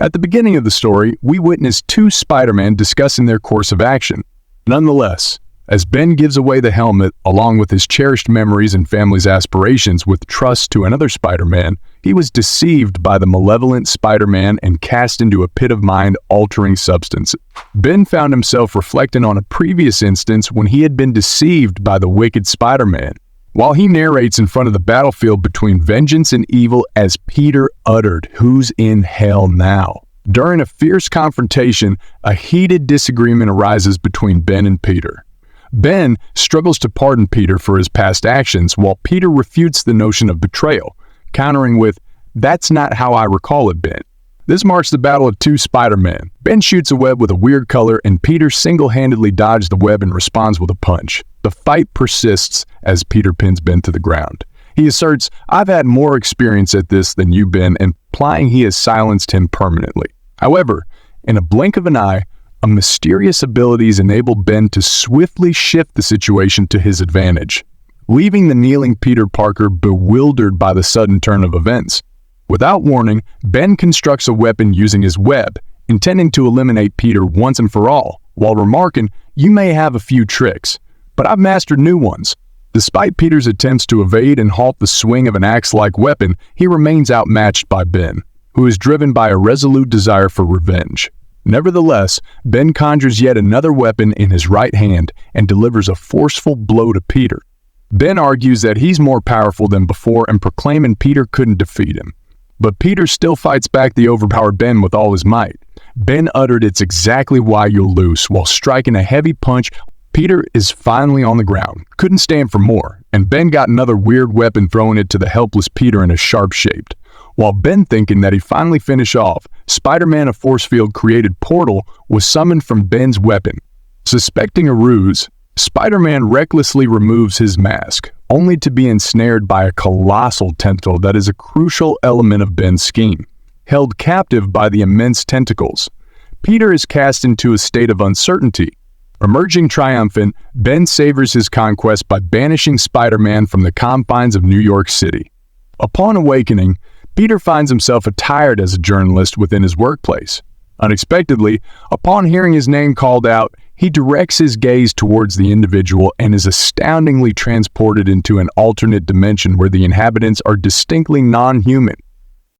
At the beginning of the story, we witness two Spider-Man discussing their course of action. Nonetheless, as Ben gives away the helmet along with his cherished memories and family's aspirations with trust to another Spider-Man, he was deceived by the malevolent Spider-Man and cast into a pit of mind-altering substance. Ben found himself reflecting on a previous instance when he had been deceived by the wicked Spider-Man. While he narrates in front of the battlefield between vengeance and evil as Peter uttered, "Who's in hell now?" During a fierce confrontation, a heated disagreement arises between Ben and Peter. Ben struggles to pardon Peter for his past actions, while Peter refutes the notion of betrayal, countering with, "That's not how I recall it, Ben." This marks the battle of two Spider-Men. Ben shoots a web with a weird color, and Peter single-handedly dodges the web and responds with a punch. The fight persists as Peter pins Ben to the ground. He asserts, "I've had more experience at this than you, Ben," implying he has silenced him permanently. However, in a blink of an eye, a mysterious abilities enable Ben to swiftly shift the situation to his advantage, leaving the kneeling Peter Parker bewildered by the sudden turn of events. Without warning, Ben constructs a weapon using his web, intending to eliminate Peter once and for all, while remarking, "You may have a few tricks, but I've mastered new ones." Despite Peter's attempts to evade and halt the swing of an axe-like weapon, he remains outmatched by Ben, who is driven by a resolute desire for revenge. Nevertheless, Ben conjures yet another weapon in his right hand and delivers a forceful blow to Peter. Ben argues that he's more powerful than before and proclaiming Peter couldn't defeat him. But Peter still fights back the overpowered Ben with all his might. Ben uttered, "It's exactly why you'll lose," while striking a heavy punch. Peter is finally on the ground, couldn't stand for more, and Ben got another weird weapon throwing it to the helpless Peter in a sharp shape. While Ben thinking that he finally finished off, Spider-Man, a force field created portal, was summoned from Ben's weapon. Suspecting a ruse, Spider-Man recklessly removes his mask, only to be ensnared by a colossal tentacle that is a crucial element of Ben's scheme. Held captive by the immense tentacles, Peter is cast into a state of uncertainty. Emerging triumphant, Ben savors his conquest by banishing Spider-Man from the confines of New York City. Upon awakening, Peter finds himself attired as a journalist within his workplace. Unexpectedly, upon hearing his name called out, he directs his gaze towards the individual and is astoundingly transported into an alternate dimension where the inhabitants are distinctly non-human.